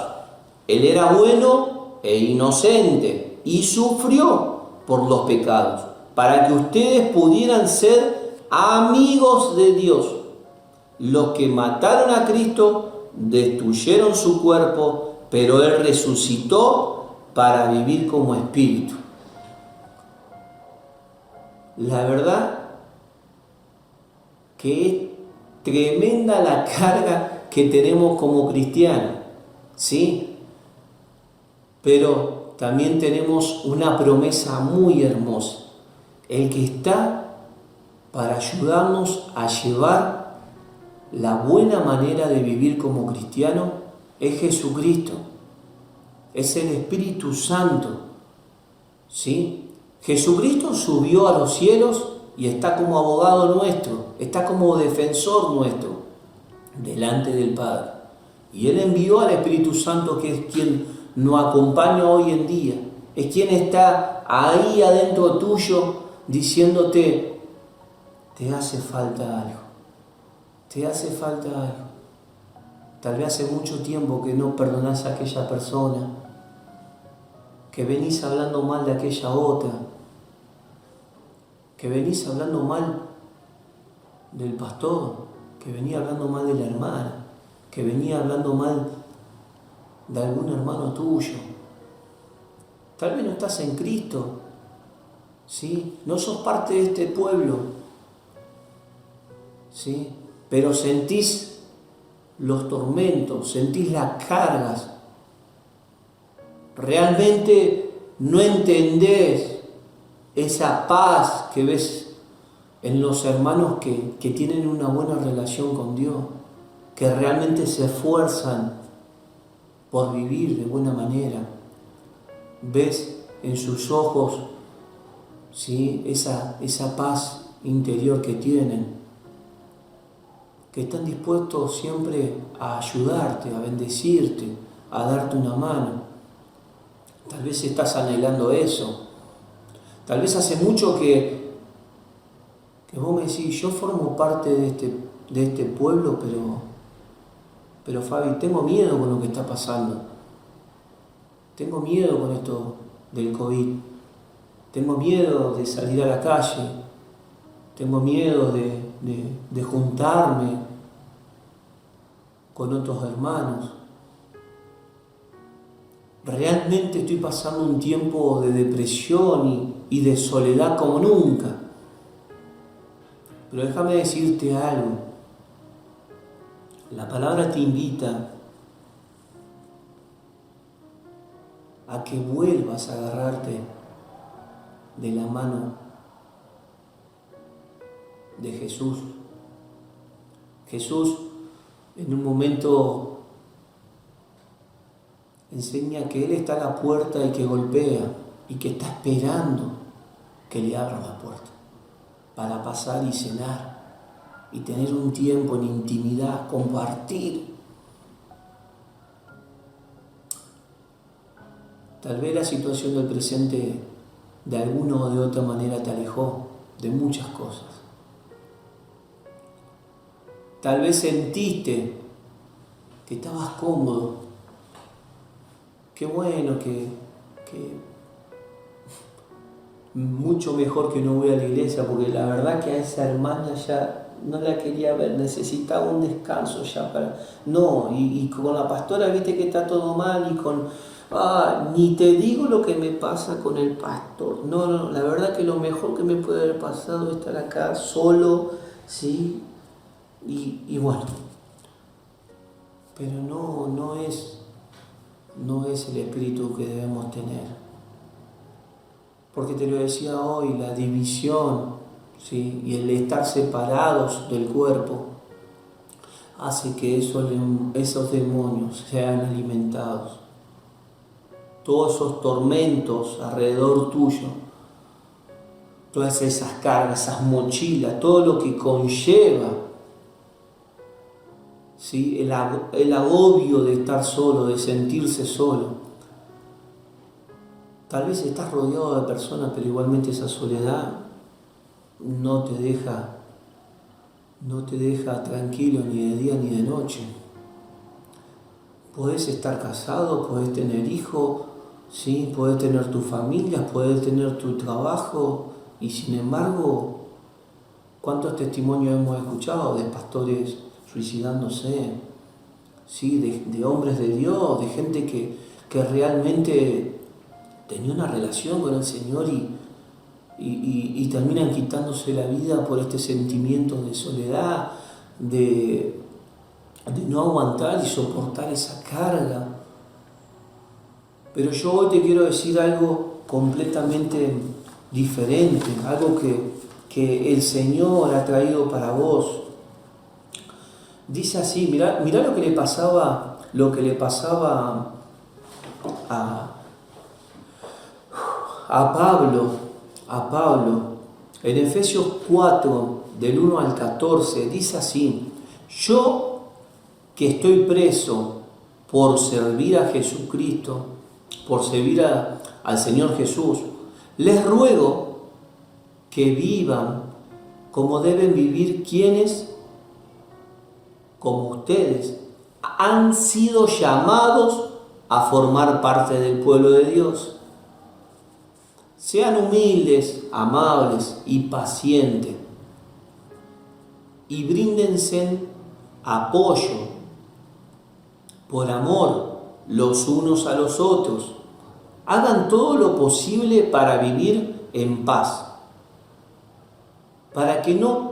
Él era bueno e inocente y sufrió por los pecados, para que ustedes pudieran ser amigos de Dios. Los que mataron a Cristo destruyeron su cuerpo, pero Él resucitó para vivir como espíritu. La verdad que es tremenda la carga que tenemos como cristianos, ¿sí? Pero también tenemos una promesa muy hermosa. El que está para ayudarnos a llevar la buena manera de vivir como cristiano es Jesucristo. Es el Espíritu Santo, ¿sí? Jesucristo subió a los cielos y está como abogado nuestro, está como defensor nuestro delante del Padre. Y Él envió al Espíritu Santo, que es quien nos acompaña hoy en día. Es quien está ahí adentro tuyo diciéndote, te hace falta algo, te hace falta algo. Tal vez hace mucho tiempo que no perdonás a aquella persona, que venís hablando mal de aquella otra, que venís hablando mal del pastor, que venía hablando mal de la hermana, que venía hablando mal de algún hermano tuyo. Tal vez no estás en Cristo, ¿sí? No sos parte de este pueblo, ¿sí? Pero sentís los tormentos, sentís las cargas. Realmente no entendés esa paz que ves en los hermanos que tienen una buena relación con Dios, que realmente se esfuerzan por vivir de buena manera. Ves en sus ojos, ¿sí?, esa paz interior que tienen, que están dispuestos siempre a ayudarte, a bendecirte, a darte una mano. Tal vez estás anhelando eso. Tal vez hace mucho que vos me decís, yo formo parte de este pueblo, pero Fabi, tengo miedo con lo que está pasando. Tengo miedo con esto del COVID. Tengo miedo de salir a la calle. Tengo miedo de juntarme con otros hermanos. Realmente estoy pasando un tiempo de depresión y de soledad como nunca. Pero déjame decirte algo. La palabra te invita a que vuelvas a agarrarte de la mano de Jesús. Jesús en un momento enseña que Él está a la puerta y que golpea y que está esperando que le abran la puerta para pasar y cenar y tener un tiempo en intimidad, compartir. Tal vez la situación del presente de alguna o de otra manera te alejó de muchas cosas. Tal vez sentiste que estabas cómodo. Qué bueno que mucho mejor que no voy a la iglesia, porque la verdad que a esa hermana ya no la quería ver, necesitaba un descanso ya para... No, y con la pastora viste que está todo mal, y con... ni te digo lo que me pasa con el pastor. No, la verdad que lo mejor que me puede haber pasado es estar acá solo, ¿sí? Y bueno, pero no es el espíritu que debemos tener. Porque te lo decía hoy, la división, ¿sí?, y el estar separados del cuerpo hace que esos demonios sean alimentados. Todos esos tormentos alrededor tuyo, todas esas cargas, esas mochilas, todo lo que conlleva, ¿sí?, el agobio de estar solo, de sentirse solo. Tal vez estás rodeado de personas, pero igualmente esa soledad no te deja tranquilo ni de día ni de noche. Podés estar casado, podés tener hijos, ¿sí? Podés tener tu familia, podés tener tu trabajo, y sin embargo, ¿cuántos testimonios hemos escuchado de pastores suicidándose? ¿Sí? De hombres de Dios, de gente que realmente tenía una relación con el Señor y terminan quitándose la vida por este sentimiento de soledad, de no aguantar y soportar esa carga. Pero yo hoy te quiero decir algo completamente diferente, algo que el Señor ha traído para vos. Dice así, mirá lo que le pasaba a Pablo. En Efesios 4, del 1 al 14, dice así: yo que estoy preso por servir a Jesucristo, por servir al Señor Jesús, les ruego que vivan como deben vivir quienes, como ustedes, han sido llamados a formar parte del pueblo de Dios. Sean humildes, amables y pacientes, y bríndense apoyo por amor los unos a los otros. Hagan todo lo posible para vivir en paz, para que no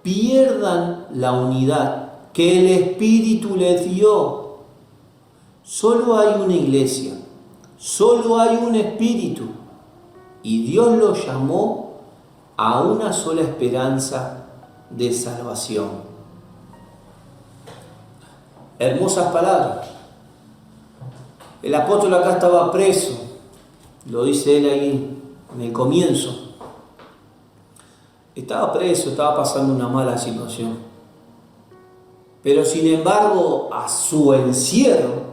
pierdan la unidad que el Espíritu les dio. Solo hay una iglesia, solo hay un Espíritu, y Dios los llamó a una sola esperanza de salvación. Hermosas palabras. El apóstol acá estaba preso, lo dice él ahí en el comienzo. Estaba preso, estaba pasando una mala situación. Pero sin embargo, a su encierro,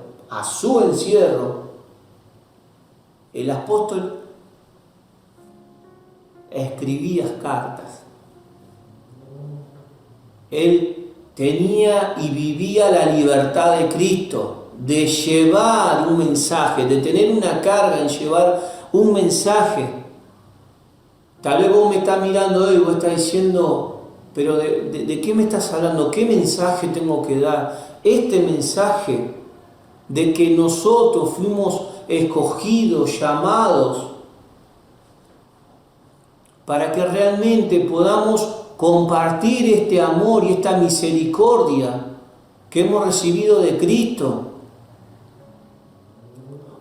el apóstol escribía cartas. Él tenía y vivía la libertad de Cristo, de llevar un mensaje, de tener una carga en llevar un mensaje. Tal vez vos me estás mirando hoy y vos estás diciendo, pero ¿de qué me estás hablando? ¿Qué mensaje tengo que dar? Este mensaje de que nosotros fuimos escogidos, llamados, para que realmente podamos compartir este amor y esta misericordia que hemos recibido de Cristo.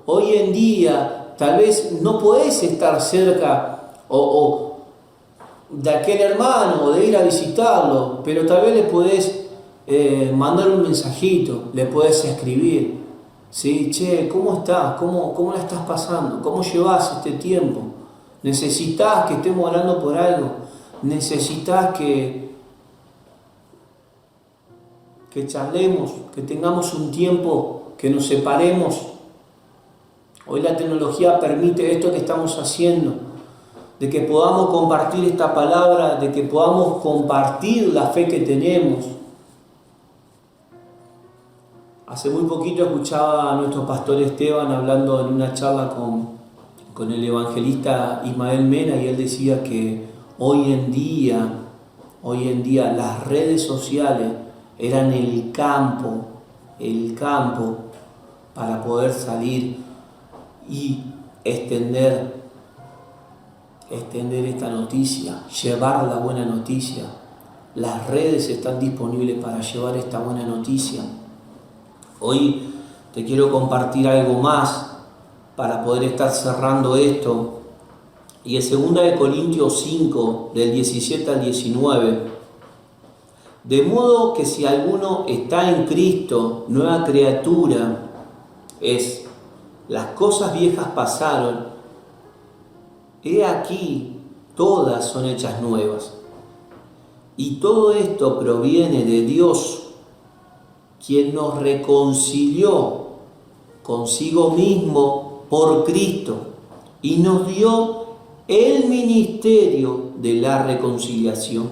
Hoy en día tal vez no podés estar cerca o de aquel hermano o de ir a visitarlo, pero tal vez le podés mandar un mensajito, le podés escribir, ¿sí? Che, ¿cómo estás? ¿Cómo la estás pasando? ¿Cómo llevas este tiempo? ¿Necesitas que estemos hablando por algo? ¿Necesitas que charlemos, que tengamos un tiempo, que nos separemos? Hoy la tecnología permite esto que estamos haciendo, de que podamos compartir esta palabra, de que podamos compartir la fe que tenemos. Hace muy poquito escuchaba a nuestro pastor Esteban hablando en una charla con el evangelista Ismael Mena, y él decía que hoy en día las redes sociales eran el campo para poder salir y extender esta noticia, llevar la buena noticia. Las redes están disponibles para llevar esta buena noticia. Hoy te quiero compartir algo más para poder estar cerrando esto. Y en 2 Corintios 5, del 17 al 19, de modo que si alguno está en Cristo, nueva criatura es. Las cosas viejas pasaron, he aquí, todas son hechas nuevas. Y todo esto proviene de Dios, quien nos reconcilió consigo mismo por Cristo y nos dio el ministerio de la reconciliación.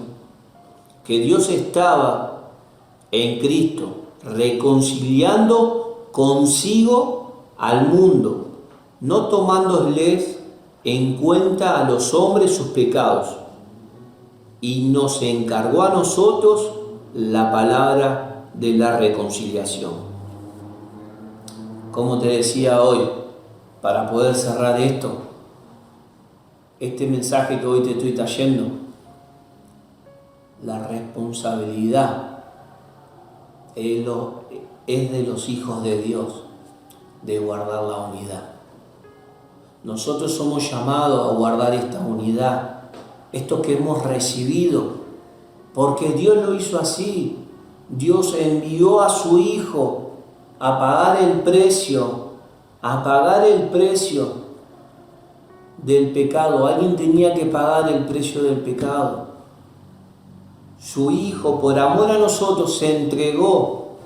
Que Dios estaba en Cristo reconciliando consigo al mundo, no tomándoles en cuenta a los hombres sus pecados, y nos encargó a nosotros la palabra de la reconciliación. Como te decía hoy, para poder cerrar este mensaje que hoy te estoy trayendo, la responsabilidad es de los hijos de Dios de guardar la unidad. Nosotros somos llamados a guardar esta unidad, esto que hemos recibido, porque Dios lo hizo así. Dios envió a su Hijo a pagar el precio del pecado. Alguien tenía que pagar el precio del pecado. Su Hijo, por amor a nosotros, se entregó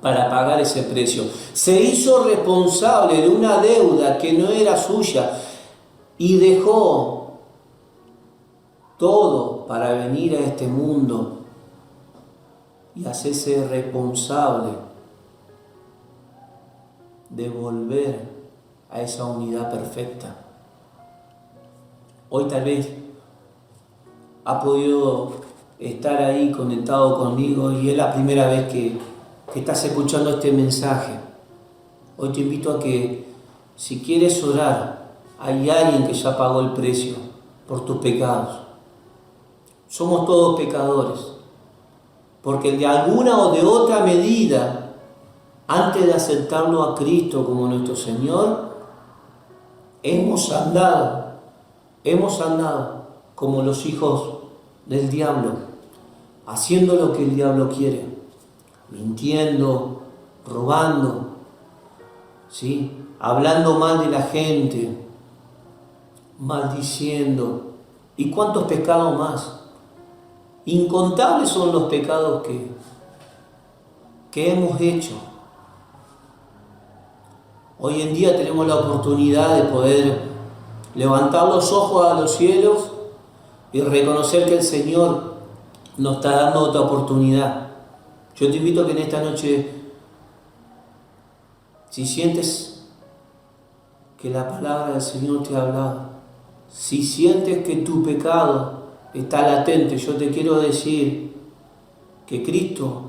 para pagar ese precio. Se hizo responsable de una deuda que no era suya y dejó todo para venir a este mundo y hacerse responsable de volver a esa unidad perfecta. Hoy tal vez ha podido estar ahí conectado conmigo y es la primera vez que estás escuchando este mensaje. Hoy te invito a que, si quieres orar, hay alguien que ya pagó el precio por tus pecados. Somos todos pecadores, porque de alguna o de otra medida, antes de aceptarlo a Cristo como nuestro Señor, hemos andado como los hijos del diablo, haciendo lo que el diablo quiere, mintiendo, robando, ¿sí? Hablando mal de la gente, maldiciendo. ¿Y cuántos pecados más? Incontables son los pecados que hemos hecho. Hoy en día tenemos la oportunidad de poder levantar los ojos a los cielos y reconocer que el Señor nos está dando otra oportunidad. Yo te invito a que en esta noche, si sientes que la palabra del Señor te ha hablado, si sientes que tu pecado está latente, yo te quiero decir que Cristo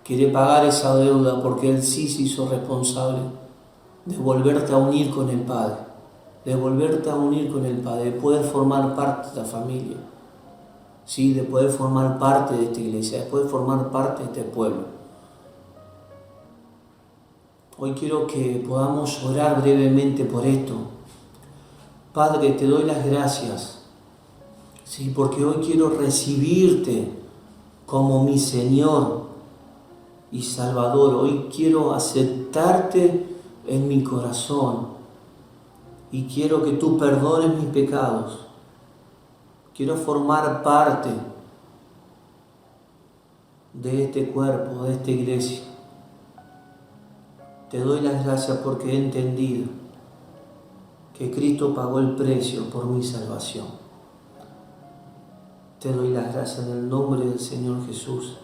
quiere pagar esa deuda, porque Él sí se hizo responsable de volverte a unir con el Padre, de poder formar parte de la familia, ¿sí? De poder formar parte de esta iglesia, de poder formar parte de este pueblo. Hoy quiero que podamos orar brevemente por esto. Padre, te doy las gracias, sí, porque hoy quiero recibirte como mi Señor y Salvador. Hoy quiero aceptarte en mi corazón y quiero que tú perdones mis pecados. Quiero formar parte de este cuerpo, de esta iglesia. Te doy las gracias porque he entendido que Cristo pagó el precio por mi salvación. Te doy las gracias en el nombre del Señor Jesús.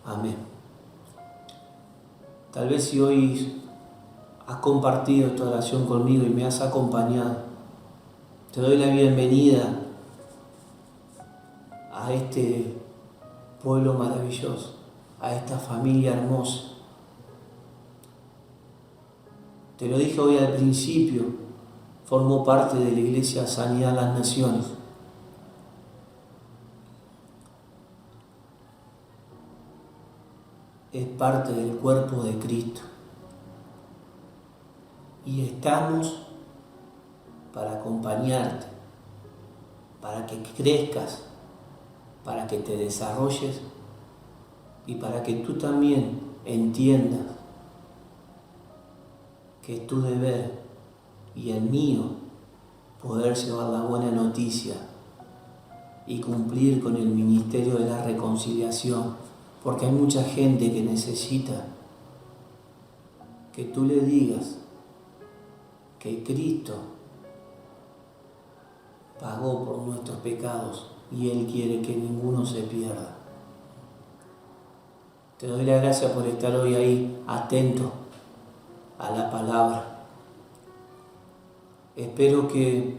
Amén. Tal vez si hoy has compartido esta oración conmigo y me has acompañado, te doy la bienvenida a este pueblo maravilloso, a esta familia hermosa. Te lo dije hoy al principio, formo parte de la Iglesia Sanidad de las Naciones. Es parte del cuerpo de Cristo. Y estamos para acompañarte, para que crezcas, para que te desarrolles y para que tú también entiendas que es tu deber y el mío poder llevar la buena noticia y cumplir con el ministerio de la reconciliación, porque hay mucha gente que necesita que tú le digas que Cristo pagó por nuestros pecados y Él quiere que ninguno se pierda. Te doy la gracia por estar hoy ahí atento a la palabra. Espero que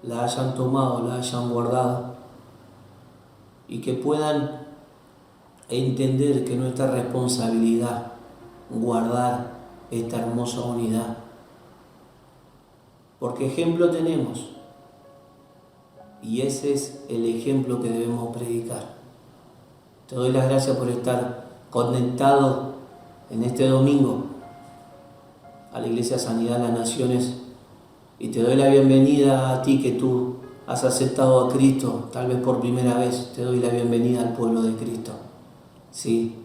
la hayan tomado, la hayan guardado y que puedan entender que nuestra responsabilidad guardar esta hermosa unidad. Porque ejemplo tenemos y ese es el ejemplo que debemos predicar. Te doy las gracias por estar conectado en este domingo a la Iglesia Sanidad de las Naciones y te doy la bienvenida a ti que tú has aceptado a Cristo, tal vez por primera vez. Te doy la bienvenida al pueblo de Cristo. Sí,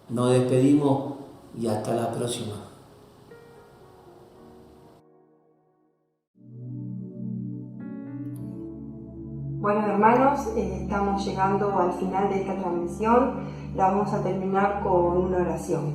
nos despedimos y hasta la próxima. Bueno, hermanos, estamos llegando al final de esta transmisión. La vamos a terminar con una oración.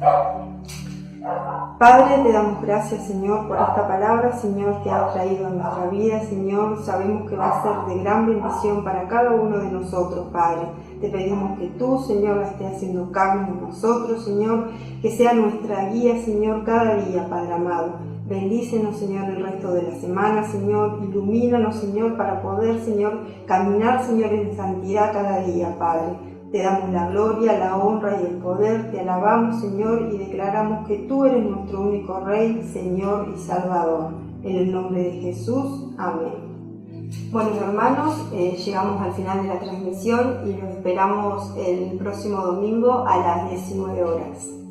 Padre, te damos gracias, Señor, por esta palabra, Señor, que has traído a nuestra vida, Señor. Sabemos que va a ser de gran bendición para cada uno de nosotros, Padre. Te pedimos que tú, Señor, la estés haciendo carne en nosotros, Señor, que sea nuestra guía, Señor, cada día, Padre amado. Bendícenos, Señor, el resto de la semana, Señor. Ilumínanos, Señor, para poder, Señor, caminar, Señor, en santidad cada día, Padre. Te damos la gloria, la honra y el poder. Te alabamos, Señor, y declaramos que tú eres nuestro único Rey, Señor y Salvador. En el nombre de Jesús. Amén. Bueno, hermanos, llegamos al final de la transmisión y los esperamos el próximo domingo a las 19 horas.